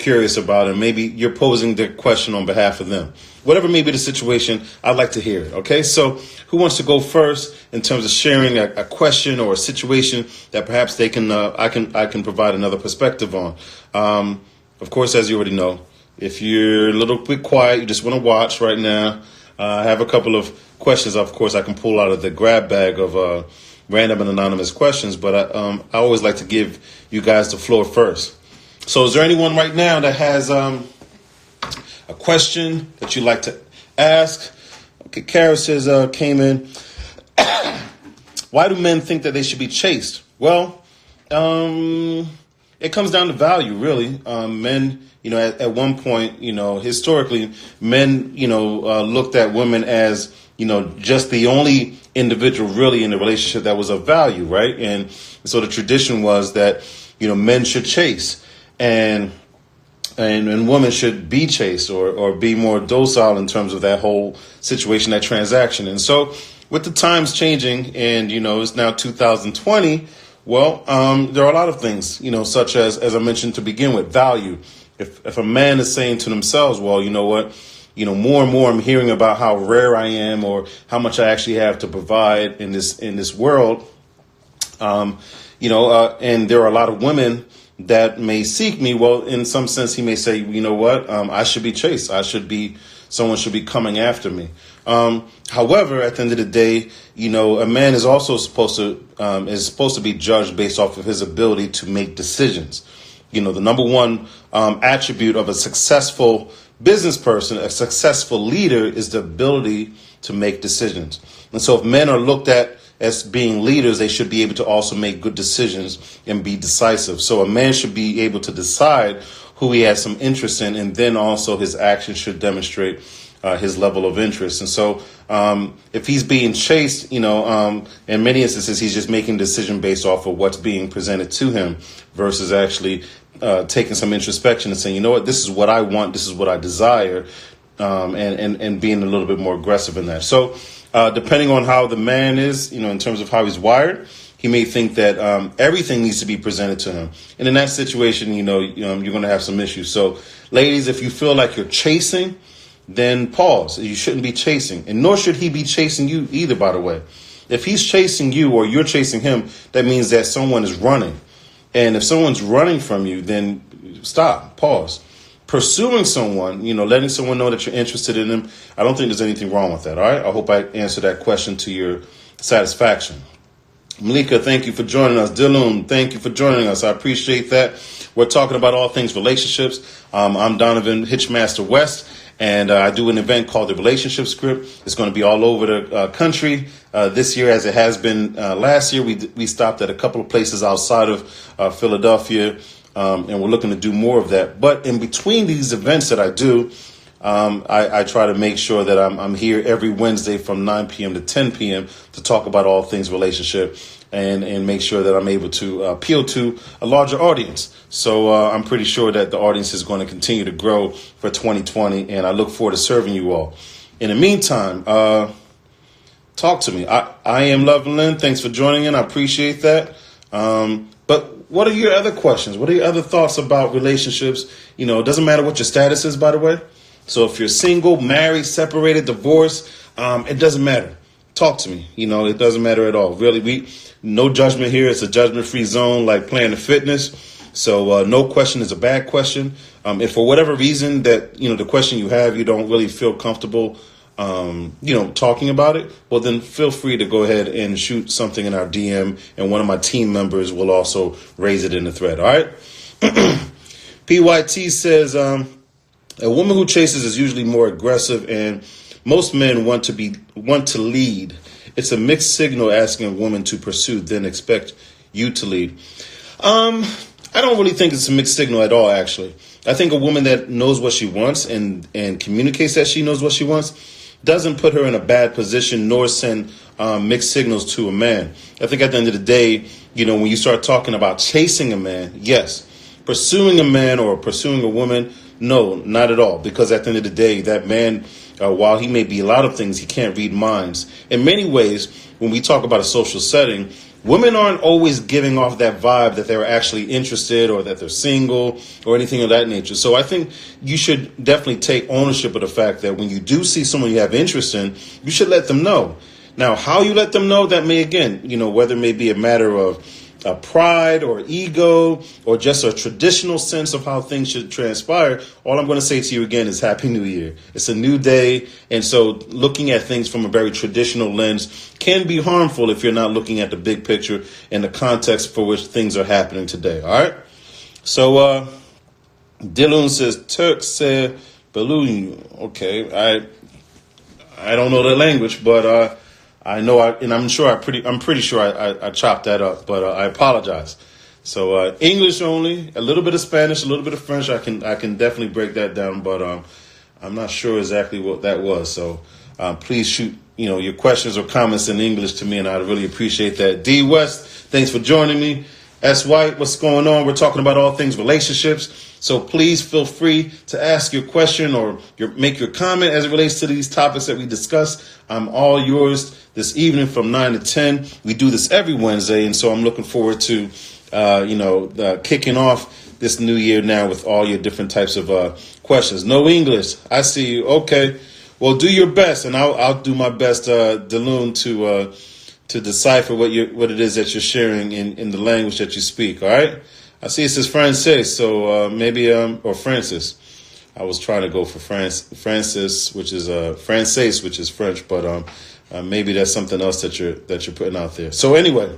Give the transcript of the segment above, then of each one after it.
curious about, and maybe you're posing the question on behalf of them. Whatever may be the situation, I'd like to hear it. Okay, so who wants to go first in terms of sharing a question or a situation that perhaps they can I can provide another perspective on? Of course, as you already know, if you're a little bit quiet, you just want to watch right now. I have a couple of questions, of course, I can pull out of the grab bag of random and anonymous questions, but I always like to give you guys the floor first. So is there anyone right now that has a question that you'd like to ask? Okay, Kara says, came in. Why do men think that they should be chased? Well, it comes down to value, really. Men, at one point, historically, men, looked at women as, just the only individual really in the relationship that was of value, right? And so the tradition was that, men should chase and women should be chased or be more docile in terms of that whole situation, that transaction. And so with the times changing and, it's now 2020, well, there are a lot of things, such as I mentioned to begin with, value. If a man is saying to themselves, well, you know what, more and more I'm hearing about how rare I am or how much I actually have to provide in this world, and there are a lot of women that may seek me. Well, in some sense, he may say, I should be chased. Someone should be coming after me. However, at the end of the day, a man is also supposed to be judged based off of his ability to make decisions. The number one attribute of a successful business person, a successful leader, is the ability to make decisions. And so if men are looked at as being leaders, they should be able to also make good decisions and be decisive. So a man should be able to decide who he has some interest in, and then also his actions should demonstrate his level of interest. And so if he's being chased, in many instances, he's just making a decision based off of what's being presented to him versus actually taking some introspection and saying, this is what I want, this is what I desire, and being a little bit more aggressive in that. So depending on how the man is, in terms of how he's wired, he may think that everything needs to be presented to him. And in that situation, you're going to have some issues. So ladies, if you feel like you're chasing, then pause. You shouldn't be chasing, and nor should he be chasing you either, by the way. If he's chasing you or you're chasing him, that means that someone is running. And if someone's running from you, then stop, pause. Pursuing someone, letting someone know that you're interested in them, I don't think there's anything wrong with that, all right? I hope I answered that question to your satisfaction. Malika, thank you for joining us. Dilum, thank you for joining us. I appreciate that. We're talking about all things relationships. I'm Donovan Hitchmaster West, and I do an event called the Relationship Script. It's going to be all over the country this year, as it has been last year. We stopped at a couple of places outside of Philadelphia, and we're looking to do more of that. But in between these events that I do, I try to make sure that I'm here every Wednesday from 9 p.m. to 10 p.m. to talk about all things relationship and make sure that I'm able to appeal to a larger audience. So I'm pretty sure that the audience is going to continue to grow for 2020, and I look forward to serving you all. In the meantime, talk to me. I am Loveland. Thanks for joining in. I appreciate that. But what are your other questions? What are your other thoughts about relationships? It doesn't matter what your status is, by the way. So if you're single, married, separated, divorced, it doesn't matter. Talk to me. It doesn't matter at all. Really, no judgment here. It's a judgment-free zone like Planet Fitness. So no question is a bad question. If for whatever reason that, the question you have, you don't really feel comfortable, talking about it, well, then feel free to go ahead and shoot something in our DM, and one of my team members will also raise it in the thread. All right. PYT says, a woman who chases is usually more aggressive, and most men want to lead. It's a mixed signal asking a woman to pursue, then expect you to lead. I don't really think it's a mixed signal at all, actually. I think a woman that knows what she wants and communicates that she knows what she wants doesn't put her in a bad position nor send mixed signals to a man. I think at the end of the day, when you start talking about chasing a man, yes. Pursuing a man or pursuing a woman, no, not at all. Because at the end of the day, that man, while he may be a lot of things, he can't read minds. In many ways, when we talk about a social setting, women aren't always giving off that vibe that they're actually interested or that they're single or anything of that nature. So I think you should definitely take ownership of the fact that when you do see someone you have interest in, you should let them know. Now, how you let them know, that may, again, whether it may be a matter of pride or ego or just a traditional sense of how things should transpire. All I'm going to say to you again is Happy New Year. It's a new day. And so looking at things from a very traditional lens can be harmful if you're not looking at the big picture and the context for which things are happening today. All right. So Dylan says Turk said balloon. Okay. I don't know the language, but I know I'm pretty sure I chopped that up, but I apologize. So English only, a little bit of Spanish, a little bit of French. I can definitely break that down, but I'm not sure exactly what that was. So please shoot your questions or comments in English to me, and I'd really appreciate that. D West, thanks for joining me. S White, what's going on? We're talking about all things relationships. So please feel free to ask your question or make your comment as it relates to these topics that we discuss. I'm all yours this evening from 9 to 10. We do this every Wednesday, and so I'm looking forward to, kicking off this new year now with all your different types of questions. No English. I see you. Okay. Well, do your best, and I'll do my best, Daloon, to decipher what it is that you're sharing in the language that you speak. All right. I see it says Francis, so maybe or Francis. I was trying to go for Francis, which is Francais, which is French, but maybe that's something else that you're putting out there. So anyway,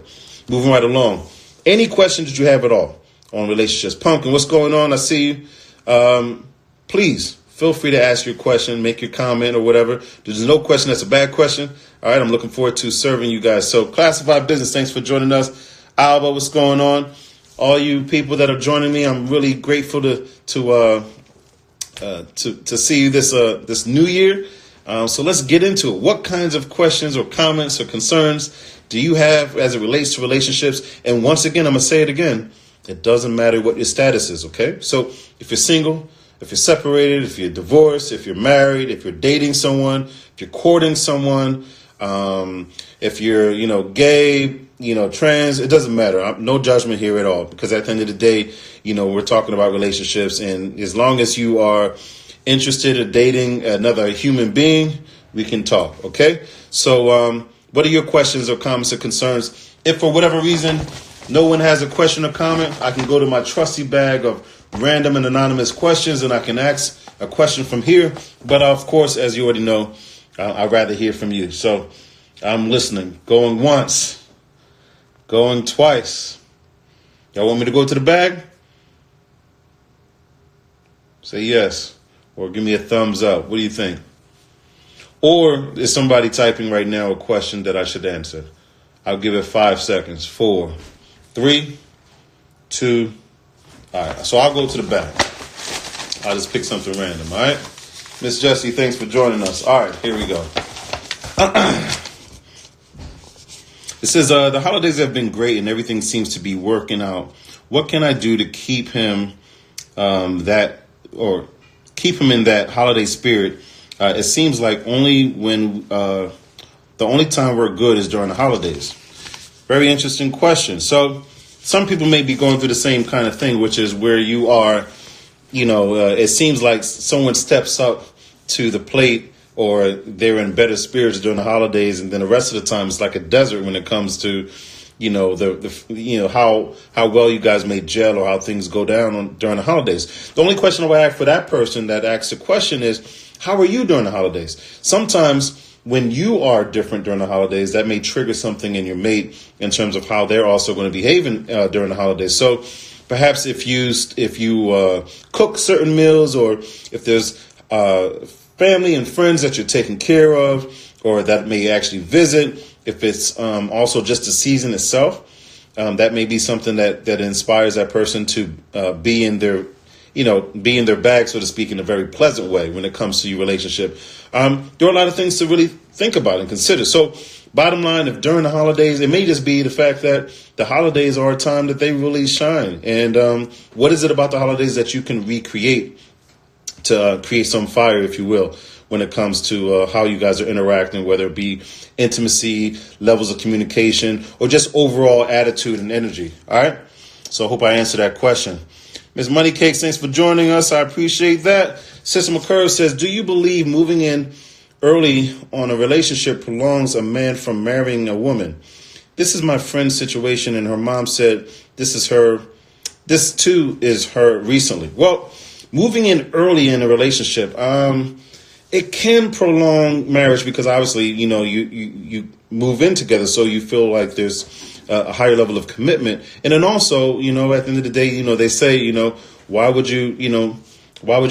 moving right along. Any questions that you have at all on relationships? Pumpkin, what's going on? I see you. Please feel free to ask your question, make your comment or whatever. There's no question that's a bad question. All right, I'm looking forward to serving you guys. So Classified Business, thanks for joining us. Alba, what's going on? All you people that are joining me, I'm really grateful to see you this new year. So let's get into it. What kinds of questions or comments or concerns do you have as it relates to relationships? And once again, I'm going to say it again. It doesn't matter what your status is, okay? So if you're single, if you're separated, if you're divorced, if you're married, if you're dating someone, if you're courting someone, if you're, gay, trans, it doesn't matter. No judgment here at all, because at the end of the day, we're talking about relationships, and as long as you are interested in dating another human being, we can talk. Okay. So, what are your questions or comments or concerns? If for whatever reason, no one has a question or comment, I can go to my trusty bag of random and anonymous questions and I can ask a question from here. But of course, as you already know, I'd rather hear from you. So I'm listening. Going once, going twice. Y'all want me to go to the bag? Say yes. Or give me a thumbs up. What do you think? Or is somebody typing right now a question that I should answer? I'll give it 5 seconds. 4, 3, 2. All right. So I'll go to the back. I'll just pick something random. All right. Miss Jessie, thanks for joining us. All right. Here we go. It says, the holidays have been great and everything seems to be working out. What can I do to keep him in that holiday spirit? It seems like the only time we're good is during the holidays. Very interesting question. So some people may be going through the same kind of thing, which is where you are, it seems like someone steps up to the plate or they're in better spirits during the holidays. And then the rest of the time it's like a desert when it comes to, how well you guys may gel or how things go down during the holidays. The only question I would ask for that person that asks the question is, how are you during the holidays? Sometimes when you are different during the holidays, that may trigger something in your mate in terms of how they're also going to behave during the holidays. So perhaps if you cook certain meals, or if there's family and friends that you're taking care of, or that may actually visit, if it's also just the season itself, that may be something that inspires that person to be in their bag, so to speak, in a very pleasant way when it comes to your relationship. There are a lot of things to really think about and consider. So bottom line, if during the holidays, it may just be the fact that the holidays are a time that they really shine. And what is it about the holidays that you can recreate to create some fire, if you will, when it comes to how you guys are interacting, whether it be intimacy, levels of communication, or just overall attitude and energy. All right. So I hope I answered that question. Ms. Money Cakes, thanks for joining us. I appreciate that. Sister McCurve says, do you believe moving in early on a relationship prolongs a man from marrying a woman? This is my friend's situation, and her mom said this too is her recently. Well, moving in early in a relationship, it can prolong marriage because obviously, you move in together, so you feel like there's a higher level of commitment. And then also, at the end of the day, they say, why would you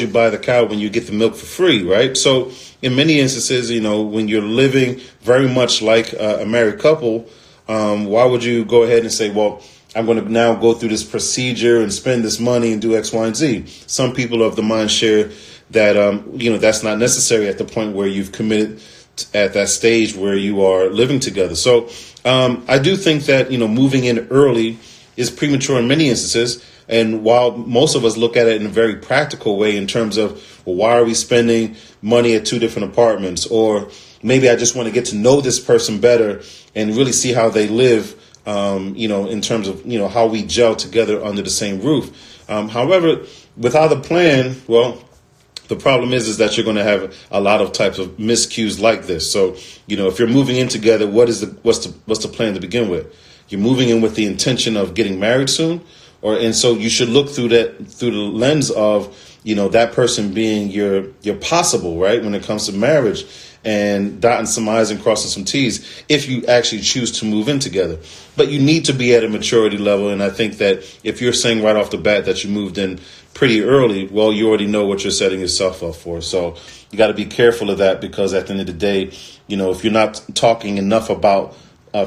buy the cow when you get the milk for free, right? So in many instances, when you're living very much like a married couple, why would you go ahead and say, well, I'm going to now go through this procedure and spend this money and do X, Y, and Z? Some people of the mind share that, that's not necessary at the point where you've committed at that stage where you are living together. So I do think that, moving in early is premature in many instances. And while most of us look at it in a very practical way in terms of, well, why are we spending money at two different apartments? Or maybe I just want to get to know this person better and really see how they live, in terms of, how we gel together under the same roof. However, without a plan, well, the problem is that you're going to have a lot of types of miscues like this. So, if you're moving in together, what's the plan to begin with? You're moving in with the intention of getting married soon, and so you should look through the lens of, that person being your possible, right, when it comes to marriage, and dotting some I's and crossing some T's if you actually choose to move in together. But you need to be at a maturity level, and I think that if you're saying right off the bat that you moved in pretty early, well, you already know what you're setting yourself up for. So you got to be careful of that, because at the end of the day, if you're not talking enough about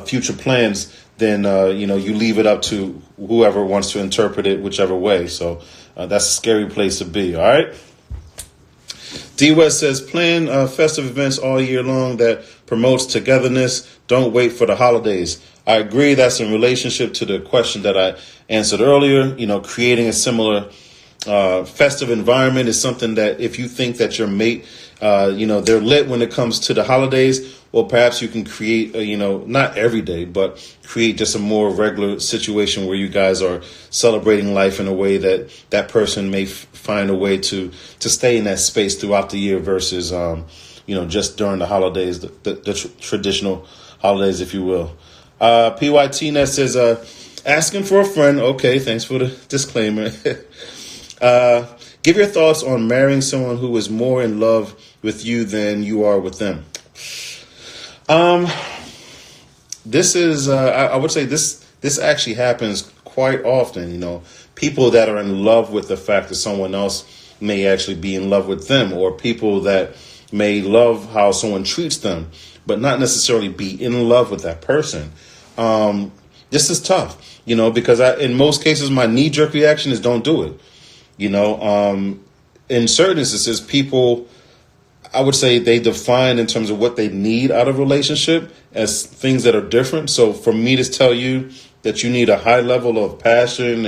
future plans, then, you leave it up to whoever wants to interpret it whichever way. So that's a scary place to be. All right. D West says, plan festive events all year long that promotes togetherness. Don't wait for the holidays. I agree. That's in relationship to the question that I answered earlier. Creating a similar festive environment is something that if you think that your mate, they're lit when it comes to the holidays, well, perhaps you can create, not every day, but create just a more regular situation where you guys are celebrating life in a way that that person may find a way to stay in that space throughout the year versus, just during the holidays, the traditional holidays, if you will. PYT Net says, asking for a friend. Okay, thanks for the disclaimer. Give your thoughts on marrying someone who is more in love with you than you are with them. This is, I would say this actually happens quite often. People that are in love with the fact that someone else may actually be in love with them, or people that may love how someone treats them, but not necessarily be in love with that person. This is tough, because in most cases, my knee-jerk reaction is don't do it. In certain instances, people, I would say they define in terms of what they need out of a relationship as things that are different. So for me to tell you that you need a high level of passion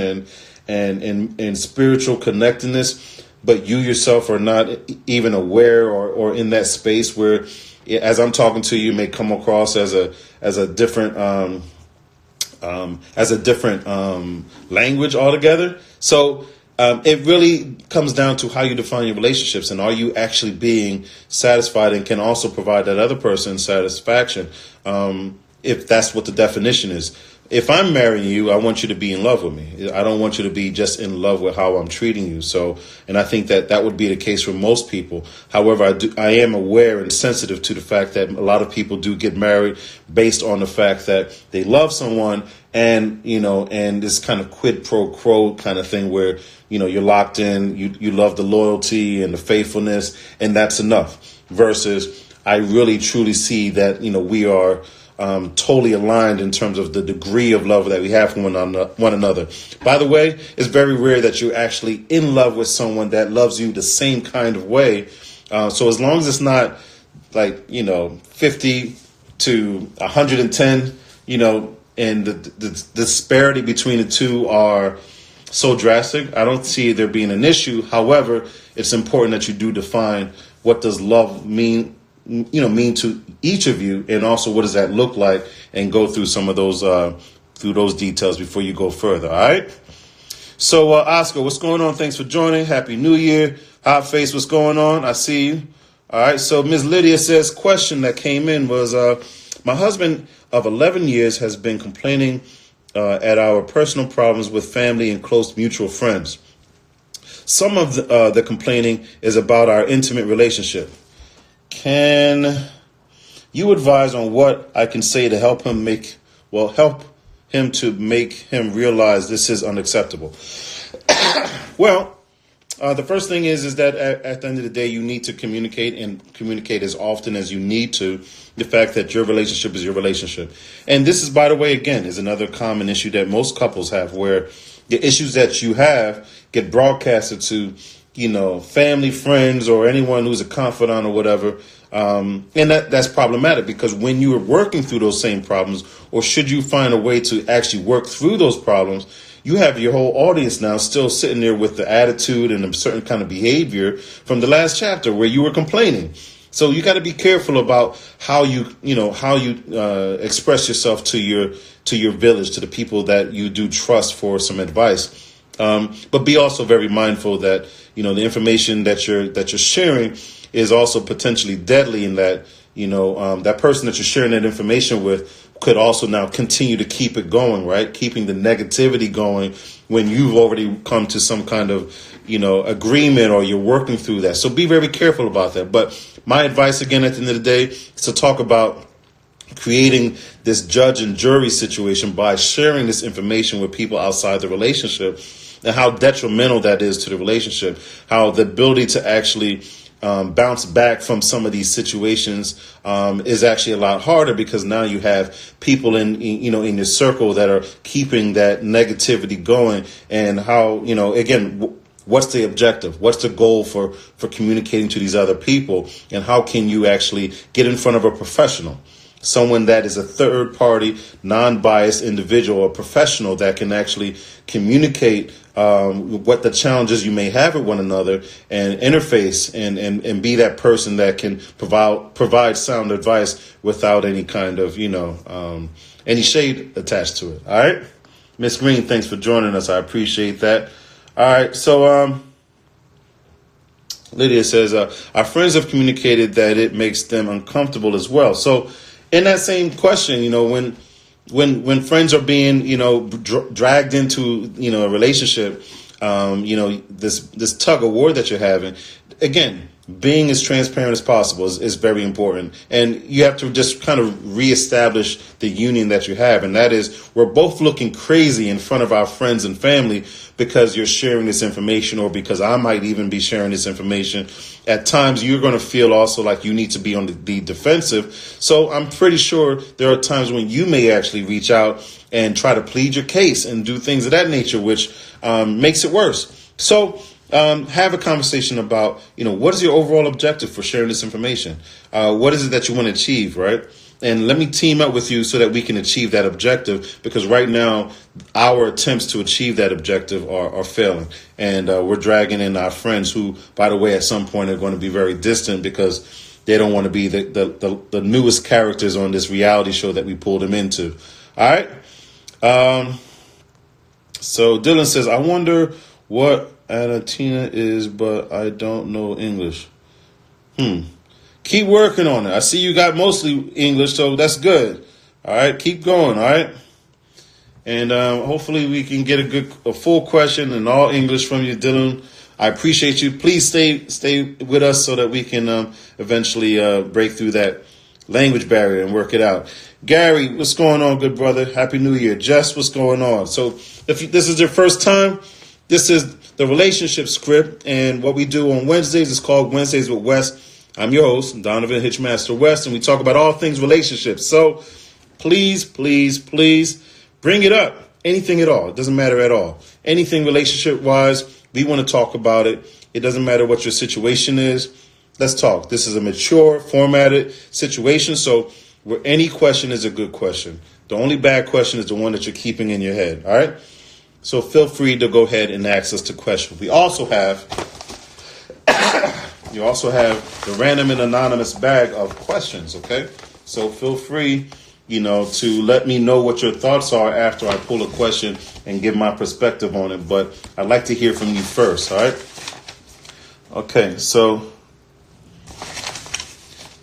and spiritual connectedness, but you yourself are not even aware or in that space where, as I'm talking to you, may come across as a different language altogether. So it really comes down to how you define your relationships, and are you actually being satisfied and can also provide that other person satisfaction, if that's what the definition is. If I'm marrying you, I want you to be in love with me. I don't want you to be just in love with how I'm treating you. So, and I think that would be the case for most people. However, I am aware and sensitive to the fact that a lot of people do get married based on the fact that they love someone, and this kind of quid pro quo kind of thing where, you're locked in, you love the loyalty and the faithfulness, and that's enough. Versus I really truly see that, we are totally aligned in terms of the degree of love that we have for one another. By the way, it's very rare that you're actually in love with someone that loves you the same kind of way. So as long as it's not like, 50 to 110, and the disparity between the two are so drastic. I don't see there being an issue. However, it's important that you do define what does love mean, mean to each of you, and also what does that look like, and go through some of those details before you go further. All right. So Oscar, what's going on? Thanks for joining. Happy New Year. Hot Face, what's going on? I see you. All right. So Ms. Lydia says, question that came in was, my husband of 11 years has been complaining at our personal problems with family and close mutual friends. Some of the complaining is about our intimate relationship. Can you advise on what I can say to help him to make him realize this is unacceptable? Well, the first thing is that at the end of the day, you need to communicate as often as you need to. The fact that your relationship is your relationship. And this is, by the way, again, is another common issue that most couples have, where the issues that you have get broadcasted to, family, friends, or anyone who's a confidant or whatever. And that's problematic, because when you are working through those same problems, or should you find a way to actually work through those problems, you have your whole audience now still sitting there with the attitude and a certain kind of behavior from the last chapter where you were complaining. So you got to be careful about how you express yourself to your village, to the people that you do trust for some advice. But be also very mindful that, the information that you're sharing is also potentially deadly, in that, that person that you're sharing that information with could also now continue to keep it going, right? Keeping the negativity going when you've already come to some kind of, agreement, or you're working through that. So be very careful about that. But my advice, again, at the end of the day, is to talk about creating this judge and jury situation by sharing this information with people outside the relationship, and how detrimental that is to the relationship, how the ability to actually bounce back from some of these situations is actually a lot harder, because now you have people in your circle that are keeping that negativity going. And how, again, what's the objective? What's the goal for communicating to these other people? And how can you actually get in front of a professional? Someone that is a third party, non-biased individual or professional that can actually communicate what the challenges you may have with one another, and interface and be that person that can provide sound advice without any kind of, any shade attached to it. All right. Miss Green, thanks for joining us. I appreciate that. All right. So Lydia says, our friends have communicated that it makes them uncomfortable as well. So in that same question, when friends are being, dragged into, a relationship, this tug of war that you're having, again, being as transparent as possible is very important. And you have to just kind of reestablish the union that you have. And that is, we're both looking crazy in front of our friends and family because you're sharing this information, or because I might even be sharing this information. At times, you're going to feel also like you need to be on the defensive. So I'm pretty sure there are times when you may actually reach out and try to plead your case and do things of that nature, which makes it worse. So have a conversation about, what is your overall objective for sharing this information? What is it that you want to achieve, right? And let me team up with you so that we can achieve that objective, because right now our attempts to achieve that objective are failing. And we're dragging in our friends who, by the way, at some point are going to be very distant because they don't want to be the newest characters on this reality show that we pulled them into. All right. So Dylan says, I wonder what Anatina is, but I don't know English. Keep working on it. I see you got mostly English, so that's good. All right, keep going. All right, and hopefully we can get a full question in all English from you, Dylan. I appreciate you. Please stay with us so that we can eventually break through that language barrier and work it out. Gary, what's going on, good brother? Happy New Year. Jess, what's going on? So if this is your first time, this is the relationship script, and what we do on Wednesdays is called Wednesdays with Wes. I'm your host, Donovan Hitchmaster West, and we talk about all things relationships. So please, please, please bring it up. Anything at all. It doesn't matter at all. Anything relationship-wise, we want to talk about it. It doesn't matter what your situation is. Let's talk. This is a mature, formatted situation, so where any question is a good question. The only bad question is the one that you're keeping in your head, all right? So feel free to go ahead and ask us the question. You also have the random and anonymous bag of questions, okay? So feel free, to let me know what your thoughts are after I pull a question and give my perspective on it. But I'd like to hear from you first, all right? Okay, so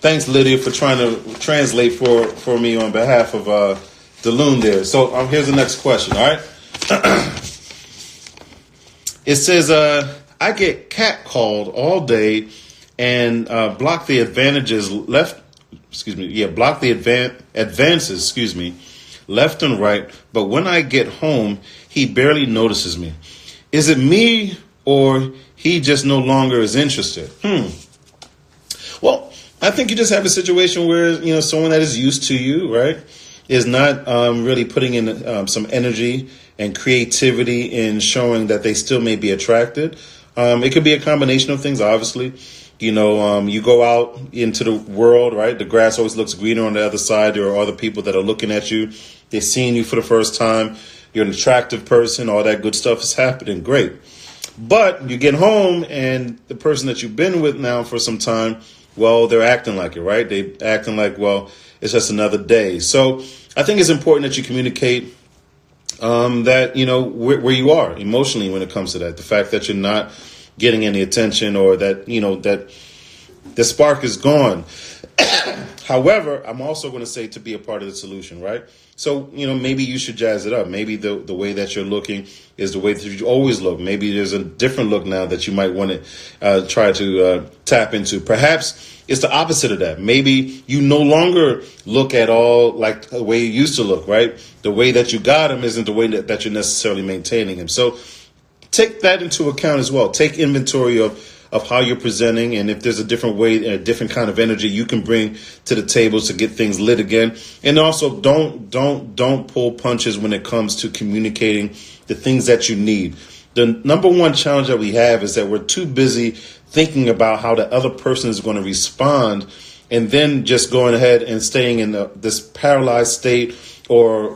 thanks, Lydia, for trying to translate for me on behalf of Daloon there. So here's the next question, all right? It says, I get catcalled all day and block the advances left and right. But when I get home, he barely notices me. Is it me or he just no longer is interested? Well, I think you just have a situation where, someone that is used to you, right, is not really putting in some energy and creativity in showing that they still may be attracted. It could be a combination of things, obviously. You go out into the world, right? The grass always looks greener on the other side. There are other people that are looking at you. They're seeing you for the first time. You're an attractive person. All that good stuff is happening. Great. But you get home and the person that you've been with now for some time, well, they're acting like it, right? They're acting like, well, it's just another day. So I think it's important that you communicate that, where you are emotionally when it comes to that. The fact that you're not getting any attention or that, that the spark is gone. However, I'm also going to say to be a part of the solution, right? So, maybe you should jazz it up. Maybe the way that you're looking is the way that you always look. Maybe there's a different look now that you might want to try to tap into. Perhaps it's the opposite of that. Maybe you no longer look at all like the way you used to look, right? The way that you got him isn't the way that you're necessarily maintaining him. So take that into account as well. Take inventory of how you're presenting, and if there's a different way, a different kind of energy you can bring to the table to get things lit again. And also, don't pull punches when it comes to communicating the things that you need. The number one challenge that we have is that we're too busy thinking about how the other person is going to respond, and then just going ahead and staying in this paralyzed state or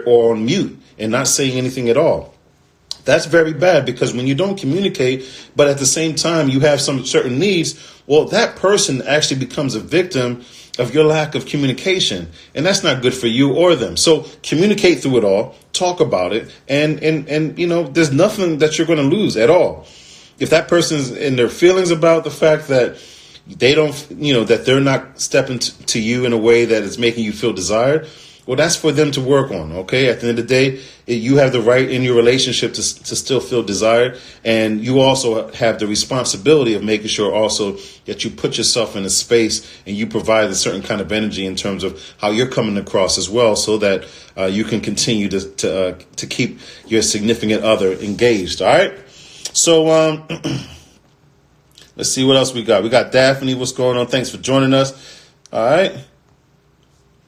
on mute and not saying anything at all. That's very bad, because when you don't communicate, but at the same time you have some certain needs, well, that person actually becomes a victim of your lack of communication. And that's not good for you or them. So communicate through it all, talk about it, and there's nothing that you're going to lose at all. If that person's in their feelings about the fact that they don't, that they're not stepping to you in a way that is making you feel desired, well, that's for them to work on, okay? At the end of the day, you have the right in your relationship to still feel desired, and you also have the responsibility of making sure also that you put yourself in a space and you provide a certain kind of energy in terms of how you're coming across as well, so that you can continue to keep your significant other engaged, all right? So let's see what else we got. We got Daphne. What's going on? Thanks for joining us. All right.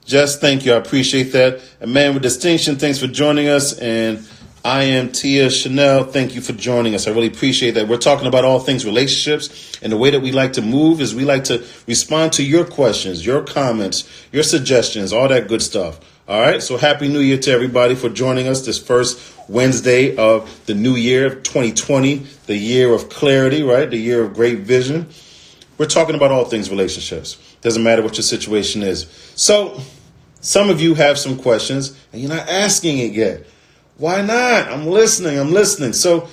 Jess, thank you. I appreciate that. A man with distinction, thanks for joining us. And I am Tia Chanel. Thank you for joining us. I really appreciate that. We're talking about all things relationships. And the way that we like to move is we like to respond to your questions, your comments, your suggestions, all that good stuff. All right. So happy New Year to everybody for joining us this first Wednesday of the new year of 2020, the year of clarity, right? The year of great vision. We're talking about all things relationships. Doesn't matter what your situation is. So some of you have some questions and you're not asking it yet. Why not? I'm listening. So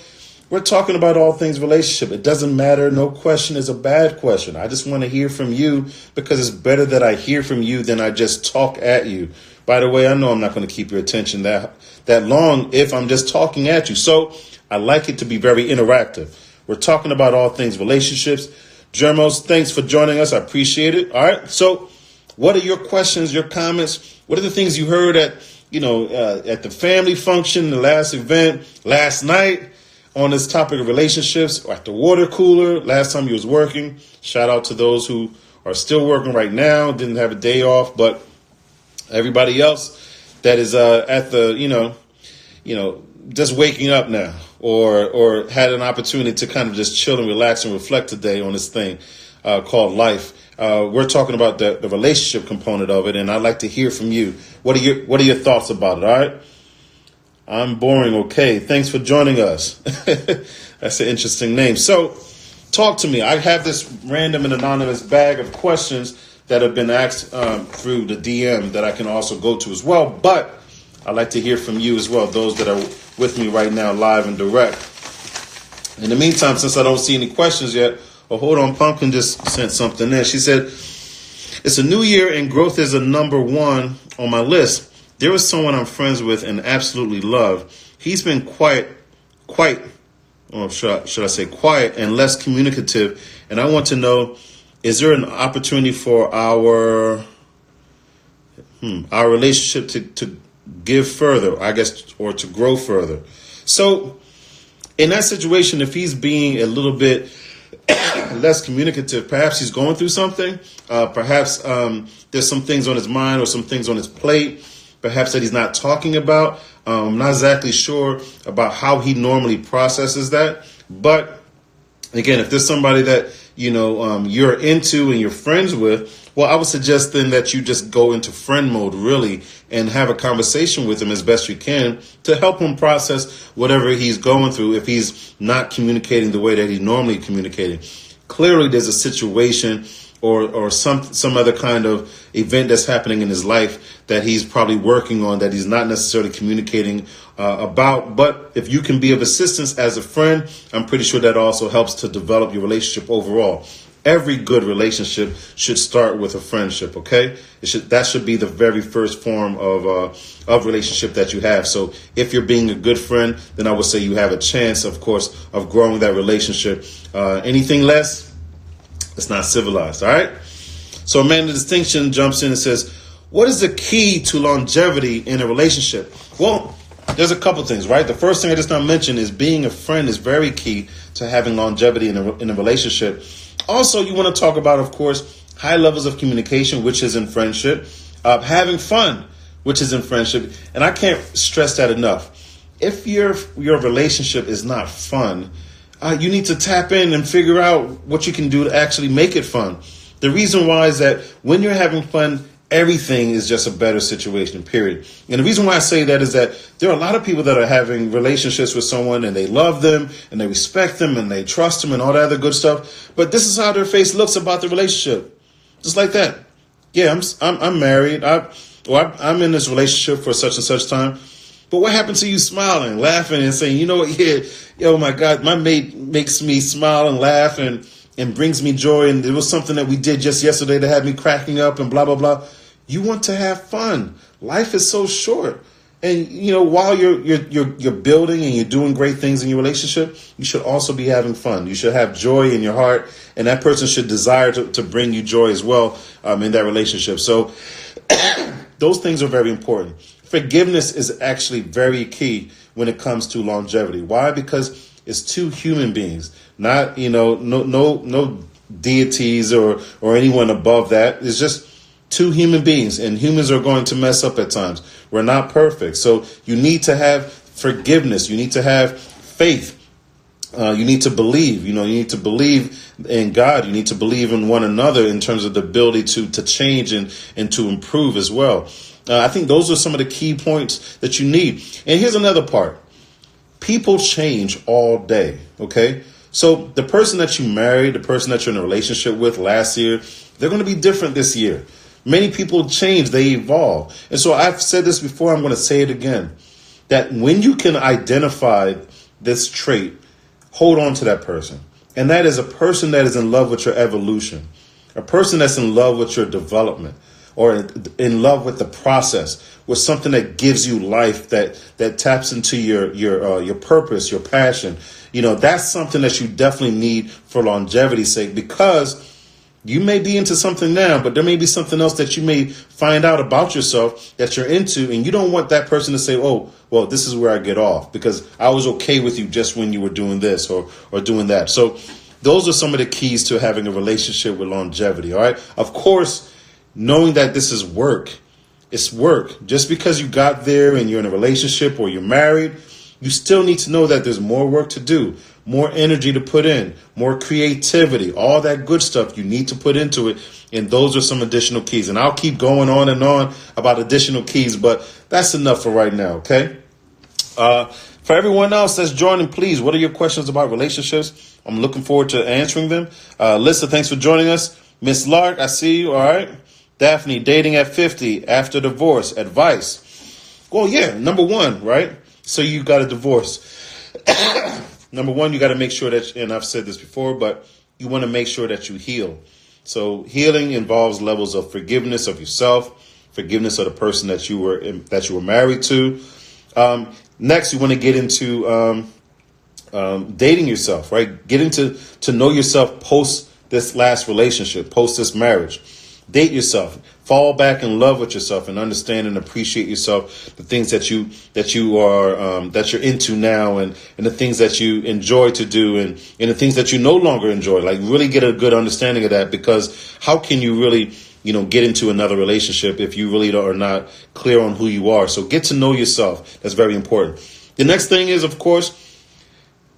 we're talking about all things relationship. It doesn't matter. No question is a bad question. I just want to hear from you, because it's better that I hear from you than I just talk at you. By the way, I know I'm not going to keep your attention that long if I'm just talking at you. So I like it to be very interactive. We're talking about all things relationships. Germos, thanks for joining us. I appreciate it. All right. So what are your questions, your comments? What are the things you heard at the family function, the last event, last night on this topic of relationships, or at the water cooler, last time you was working? Shout out to those who are still working right now, didn't have a day off, but everybody else that is at the, just waking up now, or had an opportunity to kind of just chill and relax and reflect today on this thing called life. We're talking about the relationship component of it, and I'd like to hear from you. What are your thoughts about it? All right. I'm boring. Okay. Thanks for joining us. That's an interesting name. So talk to me. I have this random and anonymous bag of questions that have been asked through the DM that I can also go to as well. But I'd like to hear from you as well, those that are with me right now, live and direct. In the meantime, since I don't see any questions yet, hold on, Pumpkin just sent something in. She said, it's a new year and growth is a number one on my list. There is someone I'm friends with and absolutely love. He's been quiet, or should I say quiet and less communicative. And I want to know, is there an opportunity for our relationship to give further, I guess, or to grow further? So in that situation, if he's being a little bit less communicative, perhaps he's going through something. Perhaps there's some things on his mind or some things on his plate, perhaps that he's not talking about. I'm not exactly sure about how he normally processes that. But again, if there's somebody that, you're into and you're friends with, well, I would suggest then that you just go into friend mode, really, and have a conversation with him as best you can to help him process whatever he's going through if he's not communicating the way that he's normally communicating. Clearly, there's a situation or some other kind of event that's happening in his life that he's probably working on that he's not necessarily communicating about. But if you can be of assistance as a friend, I'm pretty sure that also helps to develop your relationship overall. Every good relationship should start with a friendship, okay? That should be the very first form of relationship that you have. So if you're being a good friend, then I would say you have a chance, of course, of growing that relationship. Anything less, it's not civilized, all right? So Amanda Distinction jumps in and says, what is the key to longevity in a relationship? Well, there's a couple things, right? The first thing I just now mentioned is being a friend is very key to having longevity in a relationship. Also, you want to talk about, of course, high levels of communication, which is in friendship, having fun, which is in friendship. And I can't stress that enough. If your relationship is not fun, you need to tap in and figure out what you can do to actually make it fun. The reason why is that when you're having fun, everything is just a better situation, period. And the reason why I say that is that there are a lot of people that are having relationships with someone and they love them and they respect them and they trust them and all that other good stuff. But this is how their face looks about the relationship. Just like that. Yeah, I'm married. I'm in this relationship for such and such time. But what happened to you smiling, laughing, and saying, you know what, yeah, oh my God, my mate makes me smile and laugh and brings me joy. And it was something that we did just yesterday that had me cracking up and blah, blah, blah. You want to have fun. Life is so short. And, while you're building and you're doing great things in your relationship, you should also be having fun. You should have joy in your heart. And that person should desire to bring you joy as well in that relationship. So those things are very important. Forgiveness is actually very key when it comes to longevity. Why? Because it's two human beings, not, no deities or anyone above that. It's just two human beings, and humans are going to mess up at times. We're not perfect. So you need to have forgiveness. You need to have faith. You need to believe. You need to believe in God. You need to believe in one another in terms of the ability to change and to improve as well. I think those are some of the key points that you need. And here's another part. People change all day, okay? So the person that you married, the person that you're in a relationship with last year, they're going to be different this year. Many people change, they evolve. And so I've said this before, I'm going to say it again, that when you can identify this trait, hold on to that person. And that is a person that is in love with your evolution, a person that's in love with your development, or in love with the process, with something that gives you life, that taps into your purpose, your passion. That's something that you definitely need for longevity's sake, because you may be into something now, but there may be something else that you may find out about yourself that you're into, and you don't want that person to say, oh, well, this is where I get off because I was okay with you just when you were doing this or doing that. So those are some of the keys to having a relationship with longevity. All right. Of course, knowing that this is work, it's work. Just because you got there and you're in a relationship or you're married, you still need to know that there's more work to do, more energy to put in, more creativity, all that good stuff you need to put into it. And those are some additional keys. And I'll keep going on and on about additional keys, but that's enough for right now. Okay. For everyone else that's joining, please, what are your questions about relationships? I'm looking forward to answering them. Lisa, thanks for joining us. Miss Lark, I see you. All right. Daphne, dating at 50 after divorce, advice. Well, yeah, number one, right? So you got a divorce. Number one, you got to make sure that, and I've said this before, but you want to make sure that you heal. So healing involves levels of forgiveness of yourself, forgiveness of the person that you were married to. Next, you want to get into dating yourself, right? Getting to know yourself post this last relationship, post this marriage. Date yourself. Fall back in love with yourself and understand and appreciate yourself, the things that you're into now, and the things that you enjoy to do, and the things that you no longer enjoy. Like, really get a good understanding of that, because how can you really get into another relationship if you really are not clear on who you are? So get to know yourself. That's very important. The next thing is, of course,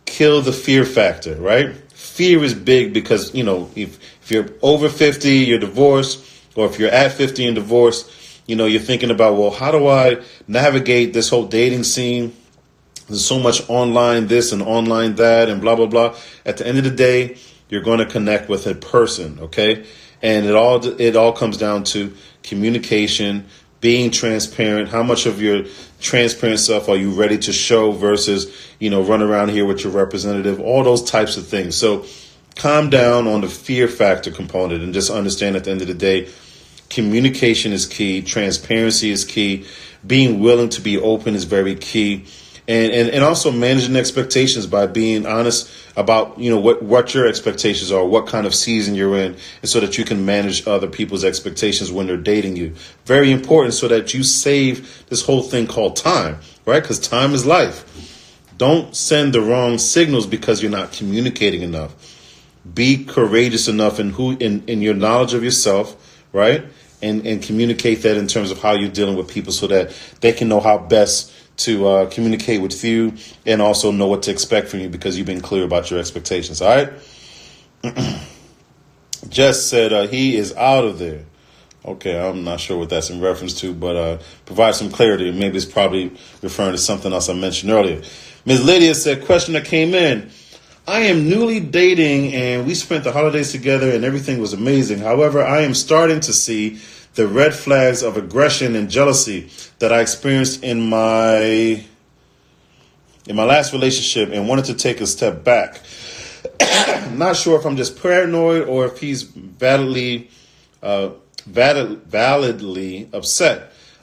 kill the fear factor, right? Fear is big because, if you're over 50, you're divorced, or if you're at 50 and divorced, you're thinking about, well, how do I navigate this whole dating scene? There's so much online this and online that and blah, blah, blah. At the end of the day, you're going to connect with a person, okay? And it all comes down to communication, being transparent. How much of your transparent self are you ready to show versus, run around here with your representative, all those types of things. So calm down on the fear factor component and just understand at the end of the day, communication is key. Transparency is key. Being willing to be open is very key. And also managing expectations by being honest about, what your expectations are, what kind of season you're in, and so that you can manage other people's expectations when they're dating you. Very important, so that you save this whole thing called time, right? Because time is life. Don't send the wrong signals because you're not communicating enough. Be courageous enough in your knowledge of yourself, right? And communicate that in terms of how you're dealing with people, so that they can know how best to communicate with you, and also know what to expect from you because you've been clear about your expectations. All right. Jess said he is out of there. Okay, I'm not sure what that's in reference to, but provide some clarity. Maybe it's probably referring to something else I mentioned earlier. Ms. Lydia said, question that came in. I am newly dating and we spent the holidays together and everything was amazing. However, I am starting to see the red flags of aggression and jealousy that I experienced in my last relationship, and wanted to take a step back. I'm not sure if I'm just paranoid or if he's validly upset.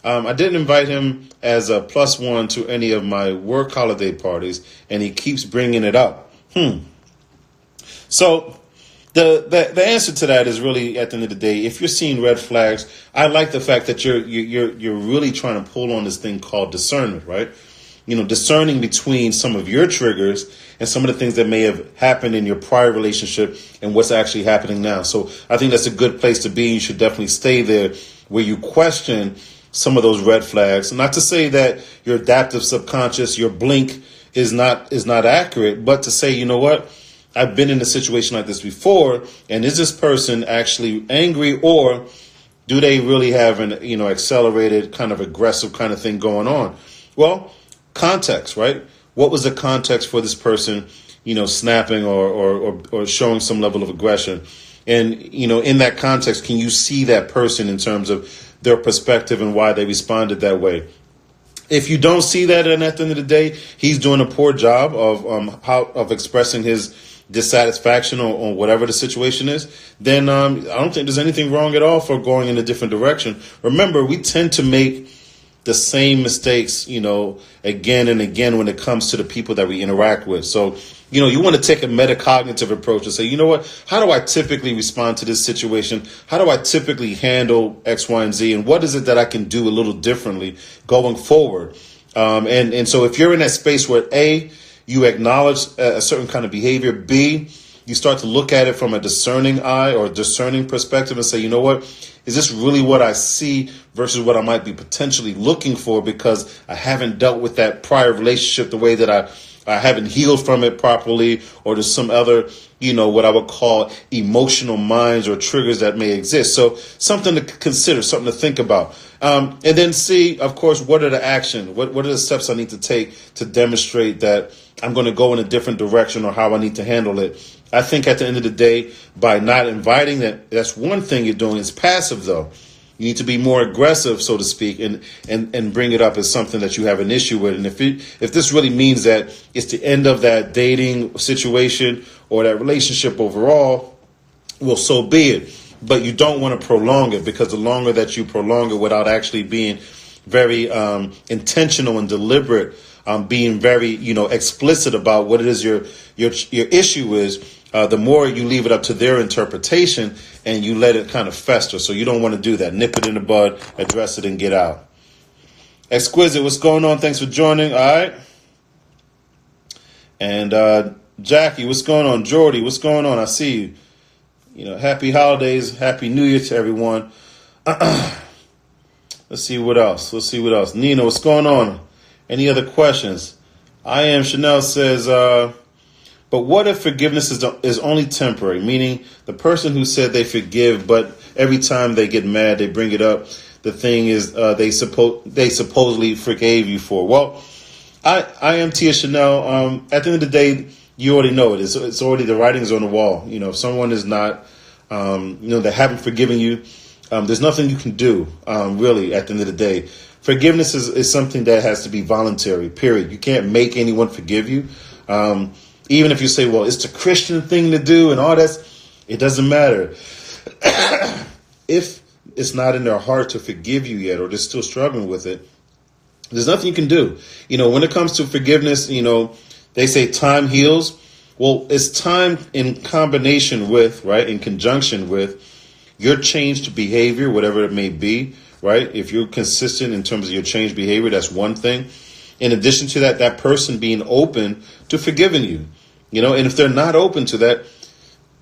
I didn't invite him as a +1 to any of my work holiday parties, and he keeps bringing it up. So the answer to that is really, at the end of the day, if you're seeing red flags, I like the fact that you're really trying to pull on this thing called discernment, right? Discerning between some of your triggers and some of the things that may have happened in your prior relationship and what's actually happening now. So I think that's a good place to be. You should definitely stay there, where you question some of those red flags. Not to say that your adaptive subconscious, your blink is not accurate, but to say, you know what? I've been in a situation like this before, and is this person actually angry, or do they really have an accelerated kind of aggressive kind of thing going on? Well, context, right? What was the context for this person, snapping or showing some level of aggression? And, in that context, can you see that person in terms of their perspective and why they responded that way? If you don't see that, and at the end of the day, he's doing a poor job of expressing his dissatisfaction on whatever the situation is, then I don't think there's anything wrong at all for going in a different direction. Remember, we tend to make the same mistakes, again and again when it comes to the people that we interact with. So, you want to take a metacognitive approach and say, you know what, how do I typically respond to this situation? How do I typically handle X, Y, and Z? And what is it that I can do a little differently going forward? And so if you're in that space where A, you acknowledge a certain kind of behavior, B, you start to look at it from a discerning eye or discerning perspective and say, you know what, is this really what I see versus what I might be potentially looking for, because I haven't dealt with that prior relationship the way that I haven't healed from it properly, or there's some other what I would call emotional minds or triggers that may exist. So something to consider, something to think about. And then C, of course, what are the action? What are the steps I need to take to demonstrate that I'm going to go in a different direction or how I need to handle it? I think at the end of the day, by not inviting that's one thing you're doing. It's passive, though. You need to be more aggressive, so to speak, and bring it up as something that you have an issue with. And if this really means that it's the end of that dating situation or that relationship overall, well, so be it. But you don't want to prolong it, because the longer that you prolong it without actually being very intentional and deliberate, being very explicit about what it is your issue is, the more you leave it up to their interpretation and you let it kind of fester. So you don't want to do that. Nip it in the bud, address it, and get out. Exquisite, what's going on? Thanks for joining. All right. And Jackie, what's going on? Jordy, what's going on? I see you. Happy holidays, happy New Year to everyone. Let's see what else. Nina, what's going on? Any other questions? I am Chanel says, but what if forgiveness is only temporary? Meaning the person who said they forgive, but every time they get mad, they bring it up. The thing is, they supposedly forgave you for. Well, I am Tia Chanel. At the end of the day, you already know it. It's already, the writing's on the wall. If someone is not, they haven't forgiven you, there's nothing you can do, really, at the end of the day. Forgiveness is something that has to be voluntary, period. You can't make anyone forgive you. Even if you say, well, it's the Christian thing to do and all that, it doesn't matter. If it's not in their heart to forgive you yet, or they're still struggling with it, there's nothing you can do. When it comes to forgiveness, they say time heals. Well, it's time in combination with, right, in conjunction with your changed behavior, whatever it may be, right? If you're consistent in terms of your changed behavior, that's one thing. In addition to that, that person being open to forgiving you, and if they're not open to that,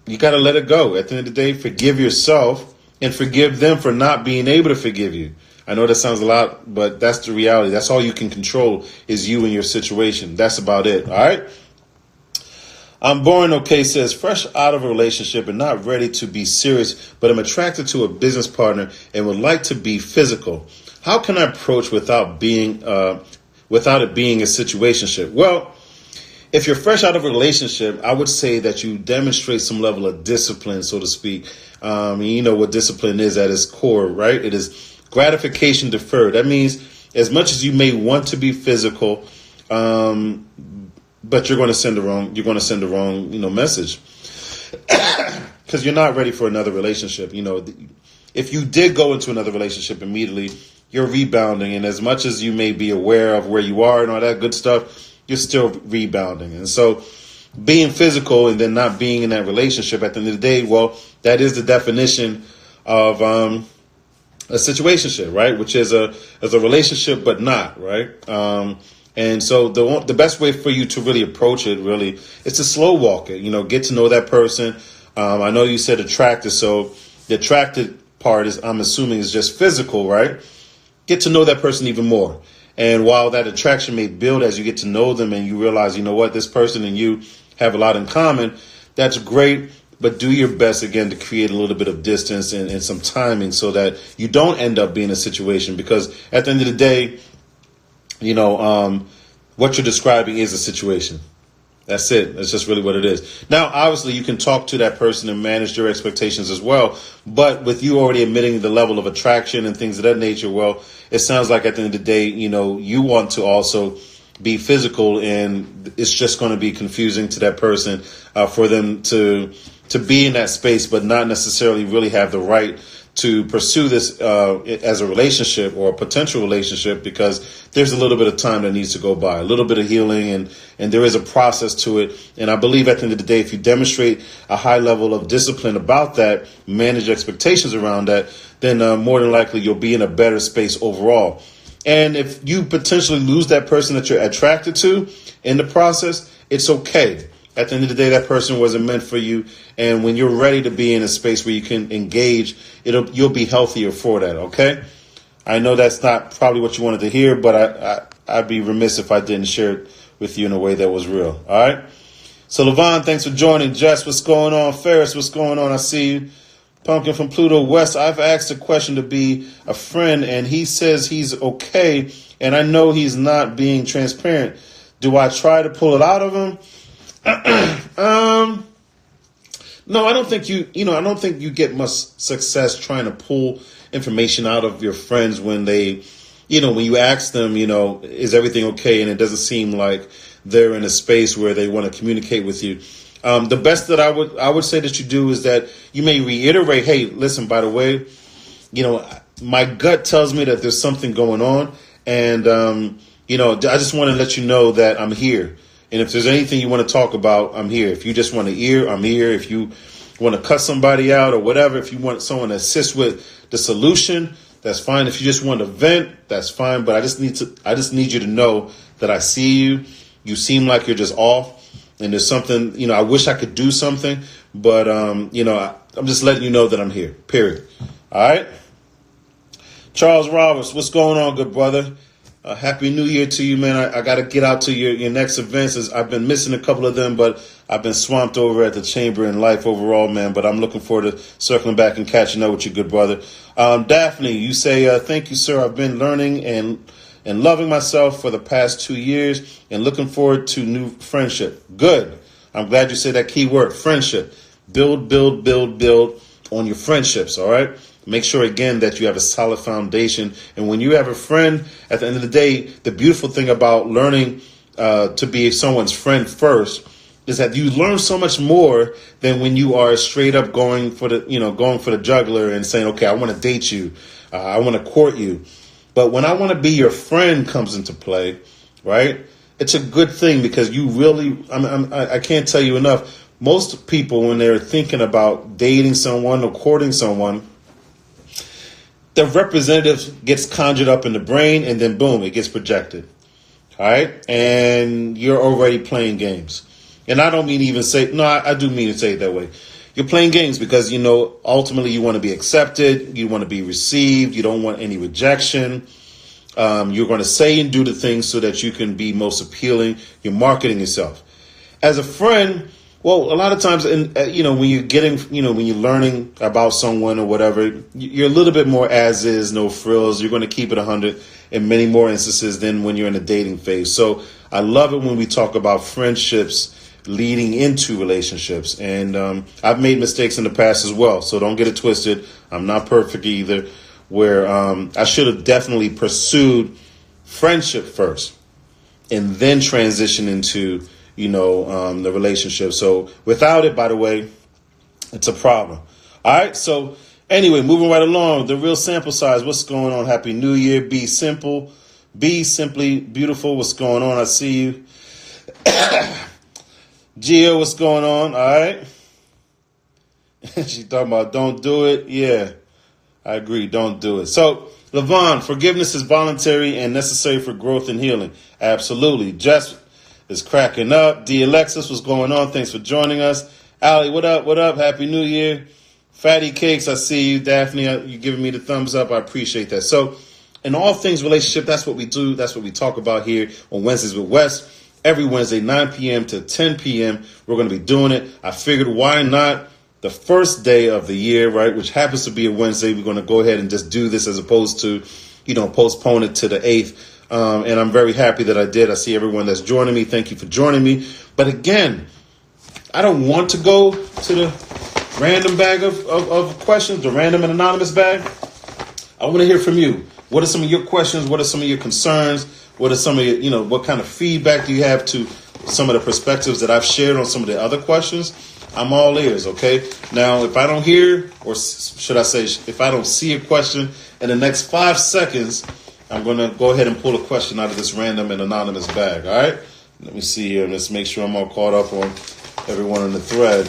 you got to let it go. At the end of the day, forgive yourself and forgive them for not being able to forgive you. I know that sounds a lot, but that's the reality. That's all you can control is you and your situation. That's about it. All right. I'm born okay says, fresh out of a relationship and not ready to be serious, but I'm attracted to a business partner and would like to be physical. How can I approach without it being a situationship? Well, if you're fresh out of a relationship, I would say that you demonstrate some level of discipline, so to speak. You know what discipline is at its core, right? It is gratification deferred. That means as much as you may want to be physical, but you're going to send the wrong message because you're not ready for another relationship. If you did go into another relationship immediately, you're rebounding. And as much as you may be aware of where you are and all that good stuff, you're still rebounding. And so being physical and then not being in that relationship at the end of the day, well, that is the definition of a situationship, right? Which is a relationship, but not, right? And so the best way for you to really approach it really is to slow walk it, get to know that person. I know you said attracted. So the attracted part is, I'm assuming, is just physical, right? Get to know that person even more. And while that attraction may build as you get to know them and you realize, this person and you have a lot in common, that's great. But do your best, again, to create a little bit of distance and some timing so that you don't end up being in a situation. Because at the end of the day, what you're describing is a situation. That's it. That's just really what it is. Now, obviously, you can talk to that person and manage their expectations as well. But with you already admitting the level of attraction and things of that nature, well, it sounds like at the end of the day, you want to also be physical, and it's just going to be confusing to that person for them to be in that space, but not necessarily really have the right to pursue this as a relationship or a potential relationship, because there's a little bit of time that needs to go by, a little bit of healing, and there is a process to it. And I believe at the end of the day, if you demonstrate a high level of discipline about that, manage expectations around that, then more than likely you'll be in a better space overall. And if you potentially lose that person that you're attracted to in the process, it's okay. At the end of the day, that person wasn't meant for you. And when you're ready to be in a space where you can engage, you'll be healthier for that. Okay. I know that's not probably what you wanted to hear, but I'd be remiss if I didn't share it with you in a way that was real. All right. So, Levon, thanks for joining. Jess, what's going on? Ferris, what's going on? I see you. Pumpkin from Pluto West. I've asked a question to be a friend, and he says he's okay, and I know he's not being transparent. Do I try to pull it out of him? No, I don't think I don't think you get much success trying to pull information out of your friends when they, when you ask them, is everything okay? And it doesn't seem like they're in a space where they want to communicate with you. The best that I would say that you do is that you may reiterate, hey, listen, by the way, my gut tells me that there's something going on. And, I just want to let you know that I'm here. And if there's anything you want to talk about, I'm here. If you just want to hear, I'm here. If you want to cut somebody out or whatever, if you want someone to assist with the solution, that's fine. If you just want to vent, that's fine. But I just need you to know that I see you. You seem like you're just off. And there's something, I wish I could do something, but, I'm just letting you know that I'm here, period. All right. Charles Roberts, what's going on, good brother? Happy New Year to you, man. I got to get out to your next events. I've been missing a couple of them, but I've been swamped over at the Chamber and life overall, man. But I'm looking forward to circling back and catching up with you, good brother. Daphne, you say, thank you, sir. I've been learning and loving myself for the past 2 years and looking forward to new friendship. Good. I'm glad you said that key word, friendship. Build on your friendships, all right? Make sure, again, that you have a solid foundation. And when you have a friend, at the end of the day, the beautiful thing about learning to be someone's friend first is that you learn so much more than when you are straight up going for the jugular and saying, okay, I want to date you. I want to court you. But when I want to be your friend comes into play, right? It's a good thing because you really, I can't tell you enough. Most people, when they're thinking about dating someone or courting someone, the representative gets conjured up in the brain and then boom, it gets projected. All right. And you're already playing games. And I don't mean even say, no, I do mean to say it that way. You're playing games because, ultimately you want to be accepted. You want to be received. You don't want any rejection. You're going to say and do the things so that you can be most appealing. You're marketing yourself. As a friend, well, a lot of times, when you're getting, when you're learning about someone or whatever, you're a little bit more as is, no frills. You're going to keep it 100 in many more instances than when you're in the dating phase. So I love it when we talk about friendships leading into relationships. And I've made mistakes in the past as well. So don't get it twisted. I'm not perfect either, where I should have definitely pursued friendship first and then transition into the relationship. So without it, by the way, it's a problem. All right. So anyway, moving right along, the real sample size. What's going on? Happy New Year. Be simple. Be simply beautiful. What's going on? I see you. Gio, what's going on? All right. She talking about don't do it. Yeah, I agree. Don't do it. So Levon, forgiveness is voluntary and necessary for growth and healing. Absolutely. Jess is cracking up. D. Alexis, what's going on? Thanks for joining us. Allie, what up? What up? Happy New Year. Fatty Cakes, I see you. Daphne, you giving me the thumbs up. I appreciate that. So in all things relationship, that's what we do. That's what we talk about here on Wednesdays with Wes. Every Wednesday, 9 p.m. to 10 p.m., we're going to be doing it. I figured why not the first day of the year, right, which happens to be a Wednesday. We're going to go ahead and just do this as opposed to, postpone it to the 8th. And I'm very happy that I did. I see everyone that's joining me. Thank you for joining me. But again, I don't want to go to the random bag of questions, the random and anonymous bag. I want to hear from you. What are some of your questions? What are some of your concerns? What are some of your, what kind of feedback do you have to some of the perspectives that I've shared on some of the other questions? I'm all ears, okay? Now, if I don't hear, or should I say, if I don't see a question in the next 5 seconds, I'm going to go ahead and pull a question out of this random and anonymous bag, all right? Let me see here. Let's make sure I'm all caught up on everyone in the thread.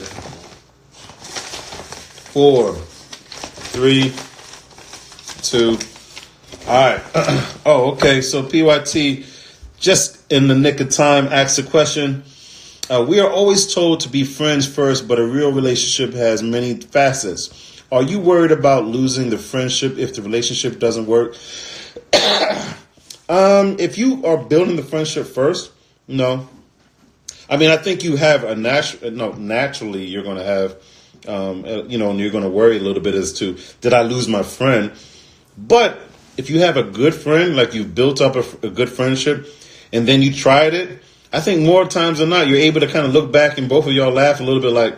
4, 3, 2. All right. Oh, okay. So PYT, just in the nick of time, asked a question. We are always told to be friends first, but a real relationship has many facets. Are you worried about losing the friendship if the relationship doesn't work? If you are building the friendship first, no. I mean, I think you have naturally you're going to have, and you're going to worry a little bit as to, did I lose my friend? But if you have a good friend, like you've built up a good friendship, and then you tried it, I think more times than not, you're able to kind of look back and both of y'all laugh a little bit like,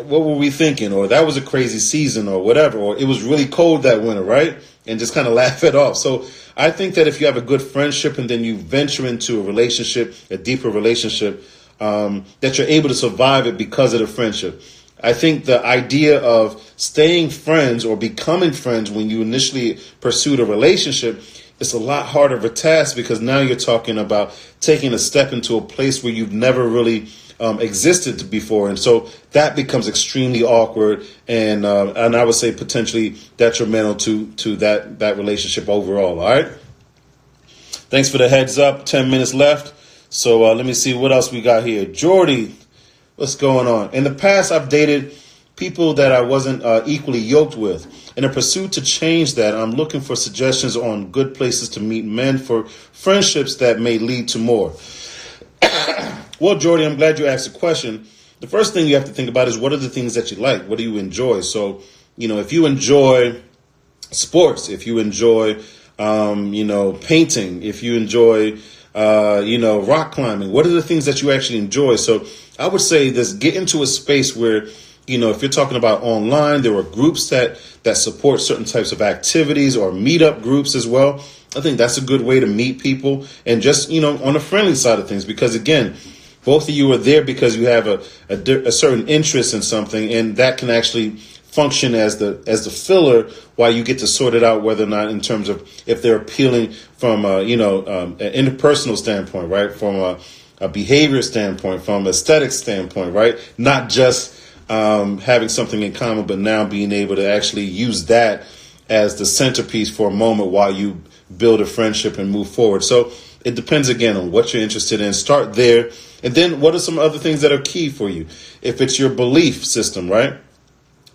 what were we thinking? Or that was a crazy season or whatever. Or it was really cold that winter, right? And just kind of laugh it off. So I think that if you have a good friendship and then you venture into a relationship, a deeper relationship, that you're able to survive it because of the friendship. I think the idea of staying friends or becoming friends when you initially pursued a relationship, it's a lot harder of a task because now you're talking about taking a step into a place where you've never really existed before. And so that becomes extremely awkward and I would say potentially detrimental to that relationship overall. All right. Thanks for the heads up. 10 minutes left. So let me see what else we got here. Jordy, what's going on? In the past, I've dated people that I wasn't equally yoked with. In a pursuit to change that, I'm looking for suggestions on good places to meet men for friendships that may lead to more. Well, Jordy, I'm glad you asked the question. The first thing you have to think about is what are the things that you like? What do you enjoy? So, if you enjoy sports, if you enjoy, painting, if you enjoy, rock climbing, what are the things that you actually enjoy? So I would say this, get into a space where, if you're talking about online, there are groups that support certain types of activities or meetup groups as well. I think that's a good way to meet people and just, on the friendly side of things, because again, both of you are there because you have a certain interest in something, and that can actually function as the filler while you get to sort it out whether or not in terms of if they're appealing from an interpersonal standpoint, right? From a behavior standpoint, from aesthetic standpoint, right? Not just having something in common, but now being able to actually use that as the centerpiece for a moment while you build a friendship and move forward. So it depends again on what you're interested in. Start there. And then what are some other things that are key for you? If it's your belief system, right?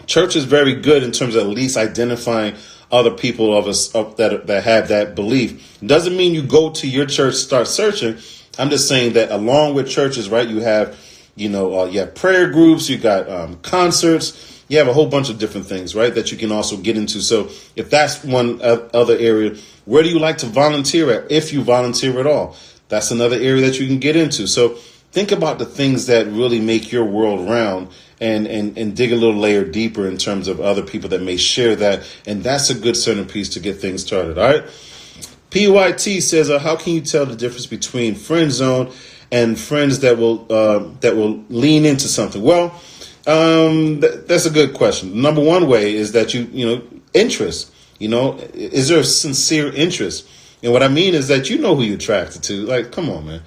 Church is very good in terms of at least identifying other people that have that belief. It doesn't mean you go to your church, start searching. I'm just saying that along with churches, right, you have, you have prayer groups, you got concerts, you have a whole bunch of different things, right, that you can also get into. So if that's one other area, where do you like to volunteer at? If you volunteer at all, that's another area that you can get into. So think about the things that really make your world round and dig a little layer deeper in terms of other people that may share that. And that's a good centerpiece to get things started. All right. PYT says, how can you tell the difference between friend zone and friends that will lean into something? Well, that's a good question. Number one way is that interest, is there a sincere interest? And what I mean is that who you're attracted to. Like, come on, man.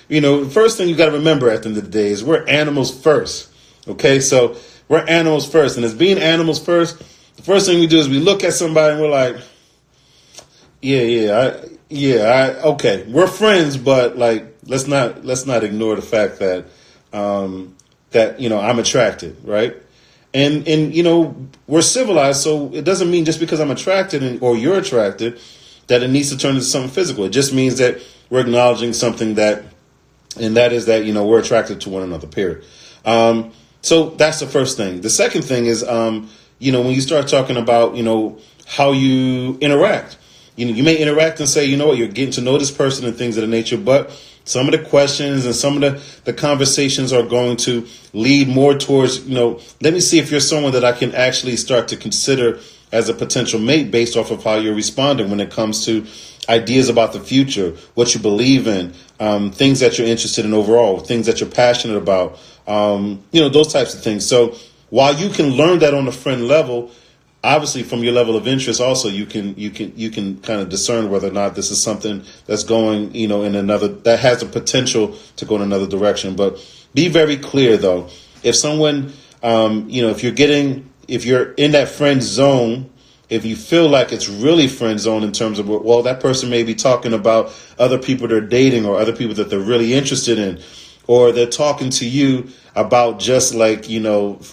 The first thing you got to remember at the end of the day is we're animals first. Okay, so we're animals first. And as being animals first, the first thing we do is we look at somebody and we're like, okay, we're friends, but like, let's not ignore the fact that, I'm attracted, right? And we're civilized, so it doesn't mean just because I'm attracted or you're attracted that it needs to turn into something physical. It just means that we're acknowledging something and that is that, we're attracted to one another, period. So that's the first thing. The second thing is, when you start talking about, how you interact, you may interact and say, you're getting to know this person and things of the nature, but some of the questions and some of the conversations are going to lead more towards, let me see if you're someone that I can actually start to consider as a potential mate based off of how you're responding when it comes to ideas about the future, what you believe in, things that you're interested in overall, things that you're passionate about, those types of things. So while you can learn that on a friend level, obviously from your level of interest also you can kind of discern whether or not this is something that's going, in another, that has the potential to go in another direction. But be very clear though, if someone, if you're in that friend zone, if you feel like it's really friend zone in terms of, well, that person may be talking about other people they're dating or other people that they're really interested in, or they're talking to you about just like,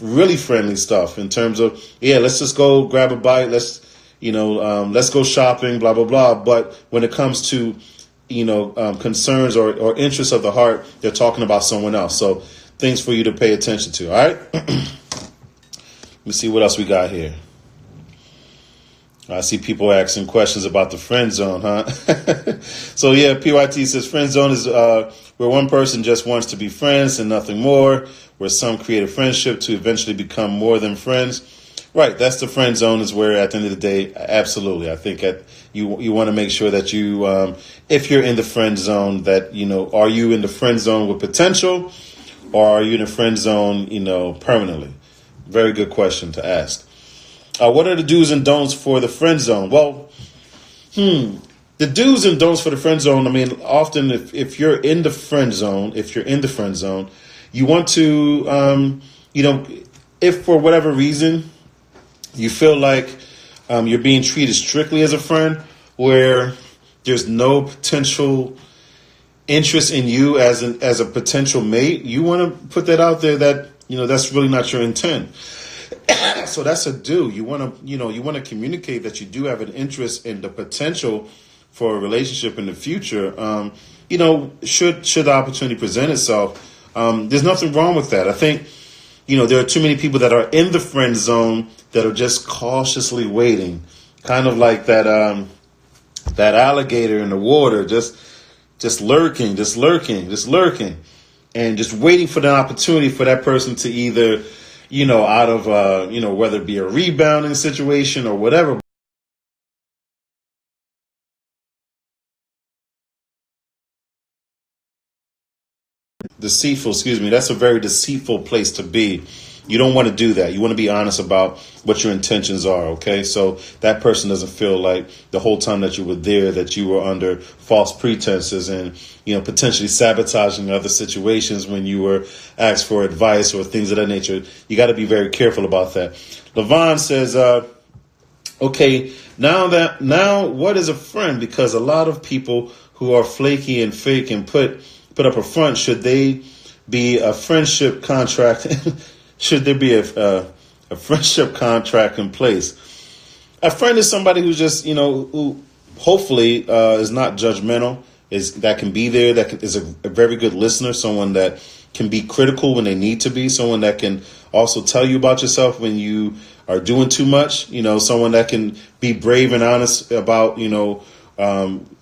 really friendly stuff in terms of, let's just go grab a bite. Let's go shopping, blah, blah, blah. But when it comes to concerns or interests of the heart. They're talking about someone else. So things for you to pay attention to. All right. Let me see what else we got here. I see people asking questions about the friend zone, huh? So yeah, PYT says friend zone is where one person just wants to be friends and nothing more, where some create a friendship to eventually become more than friends. Right, that's the friend zone, is where at the end of the day, absolutely. I think you want to make sure that you, if you're in the friend zone, that, are you in the friend zone with potential, or are you in the friend zone, permanently? Very good question to ask. What are the do's and don'ts for the friend zone? Well, the do's and don'ts for the friend zone. I mean, often if you're in the friend zone, you want to, if for whatever reason you feel like you're being treated strictly as a friend, where there's no potential interest in you as a potential mate, you want to put that out there that, that's really not your intent. So that's a do. You want to communicate that you do have an interest in the potential for a relationship in the future. Should the opportunity present itself, there's nothing wrong with that. I think, there are too many people that are in the friend zone that are just cautiously waiting, kind of like that alligator in the water, just lurking, and just waiting for the opportunity for that person to either, out of, whether it be a rebounding situation or whatever. Deceitful, excuse me. That's a very deceitful place to be. You don't want to do that. You want to be honest about what your intentions are, okay? So that person doesn't feel like the whole time that you were there, that you were under false pretenses and, potentially sabotaging other situations when you were asked for advice or things of that nature. You got to be very careful about that. Levon says, okay, now what is a friend? Because a lot of people who are flaky and fake and put up a front, should they be a friendship contract? Should there be a friendship contract in place? A friend is somebody who's just, who hopefully is not judgmental, that can be there, is a very good listener, someone that can be critical when they need to be, someone that can also tell you about yourself when you are doing too much, someone that can be brave and honest about,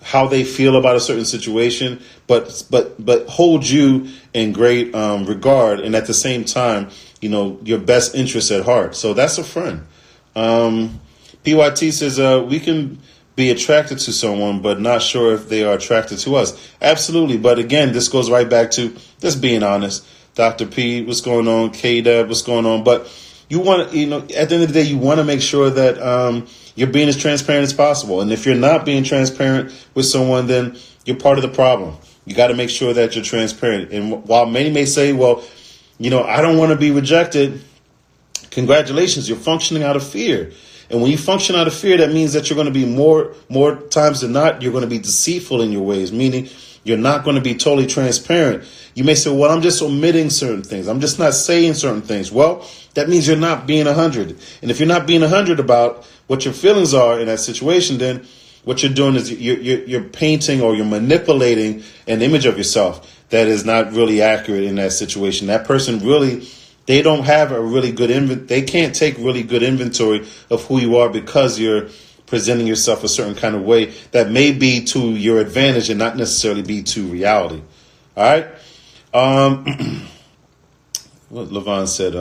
how they feel about a certain situation, but hold you in great regard, and at the same time, your best interests at heart. So that's a friend. PYT says we can be attracted to someone, but not sure if they are attracted to us. Absolutely, but again, this goes right back to just being honest. Dr. P, what's going on? K-Dub, what's going on? But you want to, at the end of the day, you want to make sure that you're being as transparent as possible. And if you're not being transparent with someone, then you're part of the problem. You got to make sure that you're transparent. And while many may say, well, I don't want to be rejected, congratulations, you're functioning out of fear. And when you function out of fear, that means that you're going to be more times than not, you're going to be deceitful in your ways, meaning you're not going to be totally transparent. You may say, well, I'm just omitting certain things. I'm just not saying certain things. Well, that means you're not being 100. And if you're not being 100 about what your feelings are in that situation, then what you're doing is you're painting or you're manipulating an image of yourself that is not really accurate in that situation. That person really, they don't have a really good they can't take really good inventory of who you are because you're presenting yourself a certain kind of way that may be to your advantage and not necessarily be to reality. All right. What Levon said,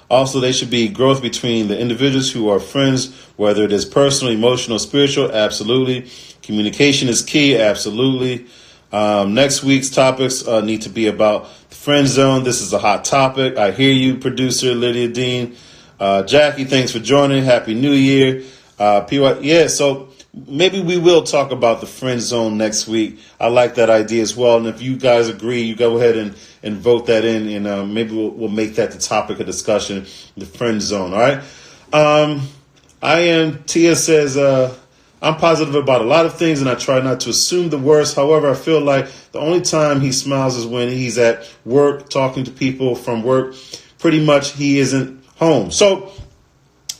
also, there should be growth between the individuals who are friends, whether it is personal, emotional, spiritual. Absolutely. Communication is key. Absolutely. Next week's topics need to be about the friend zone. This is a hot topic. I hear you, producer Lydia Dean. Jackie, thanks for joining. Happy New Year. PY, yeah, so maybe we will talk about the friend zone next week. I like that idea as well. And if you guys agree, you go ahead and vote that in, and maybe we'll make that the topic of discussion, the friend zone. All right. Tia says, I'm positive about a lot of things, and I try not to assume the worst. However, I feel like the only time he smiles is when he's at work, talking to people from work. Pretty much he isn't home. So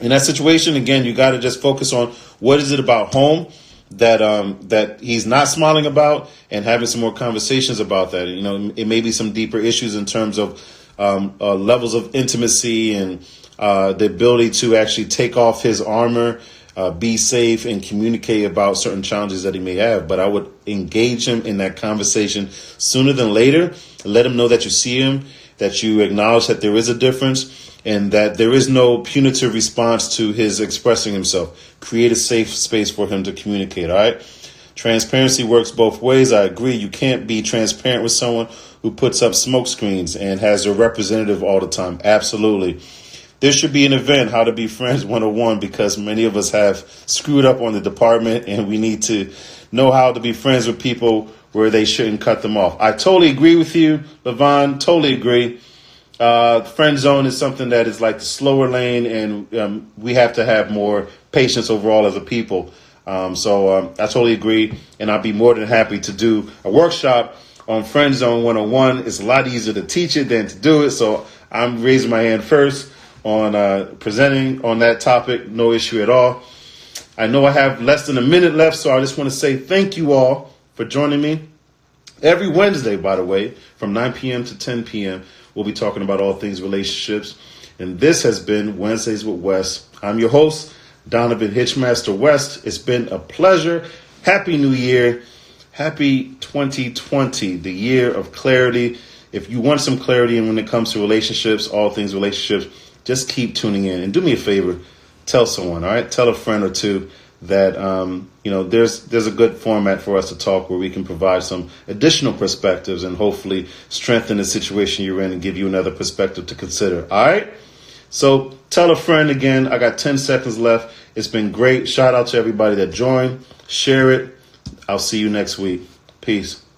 in that situation, again, you got to just focus on what is it about home that he's not smiling about, and having some more conversations about that. You know, it may be some deeper issues in terms of levels of intimacy and the ability to actually take off his armor, be safe, and communicate about certain challenges that he may have. But I would engage him in that conversation sooner than later. Let him know that you see him, that you acknowledge that there is a difference, and that there is no punitive response to his expressing himself. Create a safe space for him to communicate, all right? Transparency works both ways. I agree. You can't be transparent with someone who puts up smoke screens and has a representative all the time. Absolutely. There should be an event, How to Be Friends 101, because many of us have screwed up on the department, and we need to know how to be friends with people where they shouldn't cut them off. I totally agree with you, Levon. Totally agree. Friend zone is something that is like the slower lane, and we have to have more patience overall as a people. So I totally agree, and I'd be more than happy to do a workshop on Friend Zone 101. It's a lot easier to teach it than to do it, so I'm raising my hand first on presenting on that topic. No issue at all. I know I have less than a minute left, so I just want to say thank you all for joining me. Every Wednesday, by the way, from 9 p.m. to 10 p.m., we'll be talking about all things relationships. And this has been Wednesdays with Wes. I'm your host, Donovan Hitchmaster West. It's been a pleasure. Happy New Year. Happy 2020, the year of clarity. If you want some clarity and when it comes to relationships, all things relationships, just keep tuning in. And do me a favor, tell someone, all right? Tell a friend or two that, there's a good format for us to talk where we can provide some additional perspectives and hopefully strengthen the situation you're in and give you another perspective to consider. All right. So tell a friend again. I got 10 seconds left. It's been great. Shout out to everybody that joined. Share it. I'll see you next week. Peace.